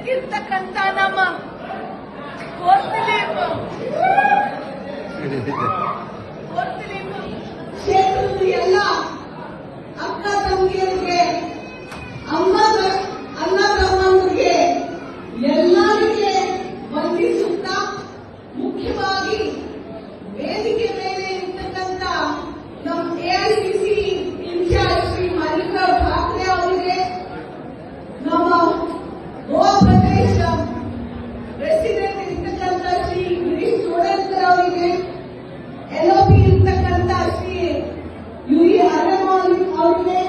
ಬದುಕಿರ್ತಕ್ಕಂತ ನಮ್ಮ ಕೋರ್ತಿಲೀಪ ಕ್ಷೇತ್ರದ ಎಲ್ಲ ಅಕ್ಕ ತಂಗಿಯರಿಗೆ ಅಣ್ಣ ತಮ್ಮಂದಿರಿಗೆ ಎಲ್ಲರಿಗೆ ವಂದಿಸುತ್ತಾ ಮುಖ್ಯವಾಗಿ ವೇದಿಕೆ ಮೇಲೆ ಇರ್ತಕ್ಕಂಥ ನಮ್ಮ ಎಐಸಿಸಿ ಇನ್ಚಾರ್ಜ್ ಶ್ರೀ ಮಲ್ಲಿಕಾರ್ಜುನ ಠಾಕ್ರೆ ಅವರಿಗೆ, ನಮ್ಮ ಗೋವಾ ಪ್ರದೇಶ ಪ್ರೆಸಿಡೆಂಟ್ ಇರ್ತಕ್ಕಂಥ ಶ್ರೀ ಗಿರೀಶ್ ಚೋಡೇಕರ್ ಅವರಿಗೆ, ಎಲ್ಒಪಿ ಇರ್ತಕ್ಕಂಥ ಶ್ರೀ ಯುವಿ ಅರಮಾನ್ ಅವರಿಗೆ,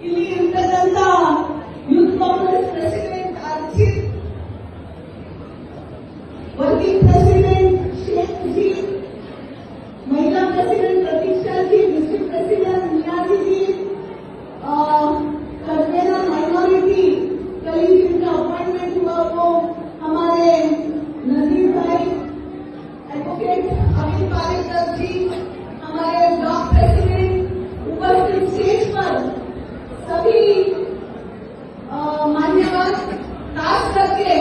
ಇಲ್ಲಿ ಇರ್ತಕ್ಕಂಥ youth Congress president Arjit, working president Sheikh G, महिला प्रेसिडेंट प्रतीक्षा जी, डिस्ट्रिक्ट प्रेसिडेंट नियाजी जी, कन्वेनर माइनॉरिटी कल जिनका अपॉइंटमेंट हुआ वो हमारे नजीर भाई, एडवोकेट अमित पालेकर जी, हमारे ब्लॉक प्रेसिडेंट, उपस्थित स्टेज पर सभी मान्यवर, खास करके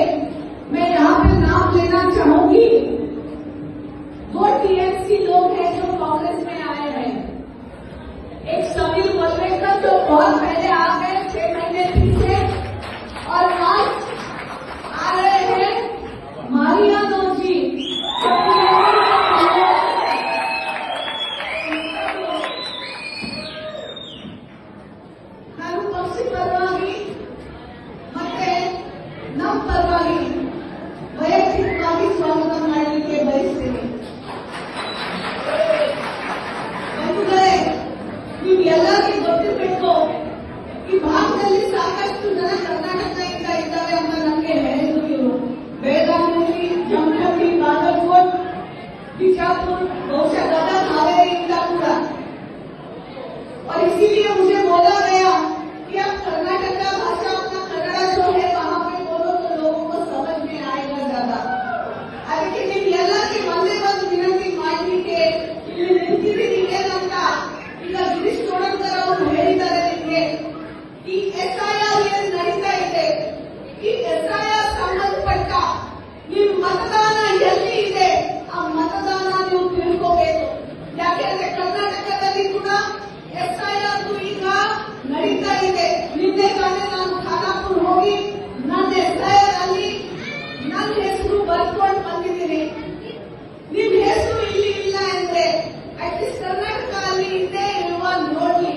मैं यहाँ पे नाम लेना चाहूंगी। वो टीएमसी लोग हैं जो कांग्रेस में आए हैं। एक समीर वलवेकर जो बहुत पहले आ गए 6 महीने पीछे, और आज आ रहे हैं मारियानो जी। ನಾನು ಪಕ್ಷ ಪರವಾಗಿ ಮತ್ತೆ ನಮ್ಮ ಪರವಾಗಿ ವೈಯಕ್ತಿಕವಾಗಿ ಸ್ವಾಗತ ಮಾಡಲಿಕ್ಕೆ ಬಯಸ್ತೀನಿ. ನೀವು ಎಲ್ಲರಿಗೂ ಗೊತ್ತಿರಬೇಕು, ಈ ಭಾಗದಲ್ಲಿ ಸಾಕಷ್ಟು ಜನ ಕರ್ನಾಟಕದಿಂದ ಇದ್ದಾರೆ ಅಂತ ನಮಗೆ ಹೇಳಿದ್ರು ಇವರು. ಬೆಳಗಾವಿ, ಜಮಖಂಡಿ, ಬಾಗಲಕೋಟ್, बिजापुर, बहुशः गदग, हावेरी पूरा। और इसीलिए मुझे बोला गया कि आप कर्नाटक का भाषा अपना कन्नड़ जो है वहाँ पे बोलो तो लोगों को समझ में आएगा ज्यादा। ಅದಕ್ಕೆ ನೀವು ಎಲ್ಲರಿಗೆ ಒಂದೇ ಒಂದು ವಿನಂತಿ ಮಾಡಲಿಕ್ಕೆ ಇಲ್ಲಿ ನಿಂತಿದ್ದೀನಿ ಏನಂತ ಈಗ ಗಿರೀಶ್ ಚೋಡೇಕರ್ ಅವರು ಹೇಳಿದ್ದಾರೆ ನಿಮಗೆ. ಈ ಎಸ್ಐಆರ್ ಏನು ನಡೀತಾ ಇದೆ, ಈ ಎಸ್ಐಆರ್ ಸಂಬಂಧಪಟ್ಟ ನಿಮ್ಮ ಮತದಾನ ಎಲ್ಲಿ ಇದೆ ಆ ಮತದಾನ ನೀವು ತಿಳ್ಕೋಬೇಕು. ಯಾಕೆಂದ್ರೆ ಕರ್ನಾಟಕದಲ್ಲಿ ಕೂಡ ಎಸ್ಐಆರ್ ಈಗ ನಡೀತಾ ಇದೆ. ನಿನ್ನೆ ತಾನೇ ನಾನು ಖಾನಾಪುರ ಹೋಗಿ ನನ್ನ ಎಸ್ಐಆರ್ ಅಲ್ಲಿ ನನ್ನ ಹೆಸರು ಬರ್ಕೊಂಡು ಬಂದಿದ್ದೀನಿ. ನಿಮ್ ಹೆಸರು ಇಲ್ಲಿ ಇಲ್ಲ ಅಂದ್ರೆ ಅಟ್ಲೀಸ್ಟ್ ಕರ್ನಾಟಕ ಅಲ್ಲಿ ಇದೆ ಇರುವ ನೋಡಿ.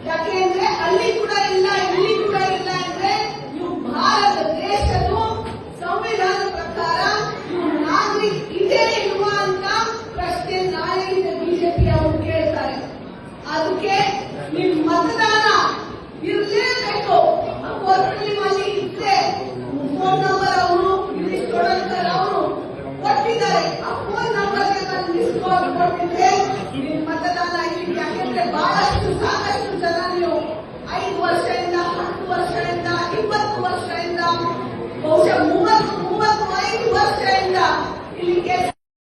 ಯಾಕೆಂದ್ರೆ ಅಲ್ಲಿ ಕೂಡ ಇಲ್ಲ, ಇಲ್ಲಿ ಕೂಡ ಇಲ್ಲ ಅಂದ್ರೆ ನೀವು ಭಾರತ ದೇಶದ ಸಂವಿಧಾನ ಪ್ರಕಾರ ನೀವು ನಾಗರಿಕ ಇದೆ ಇರುವ ಅಂತ ಪ್ರಶ್ನೆ ನಾಳೆ ಬಿಜೆಪಿ ಅವರು ಕೇಳ್ತಾರೆ. ಅದಕ್ಕೆ ನಿಮ್ ಮತದಾನ ಇರಲೇಬೇಕು. ಅಲ್ಲಿ ಇದ್ರೆ ಫೋನ್ ನಂಬರ್ ಅವರು ಗಿರೀಶ್ ಚೋಡೇಕರ್ ಅವರು ಕೊಟ್ಟಿದ್ದಾರೆ. ಆ ಫೋನ್ ನಂಬರ್ಗೆ ನಾನು ಮಿಸ್ ಕಾಲ್ ಕೊಟ್ಟಿದ್ದೆ ನಿಮ್ಮ ಮತದಾನ ಇಲ್ಲಿ. ಯಾಕೆಂದ್ರೆ ಬಹಳಷ್ಟು ಸಾಕಷ್ಟು ಜನ ನೀವು 5 ವರ್ಷದಿಂದ 10 ವರ್ಷದಿಂದ 20 ವರ್ಷದಿಂದ ಬಹುಶಃ 35 ವರ್ಷದಿಂದ ಇಲ್ಲಿ ಕೆಲಸ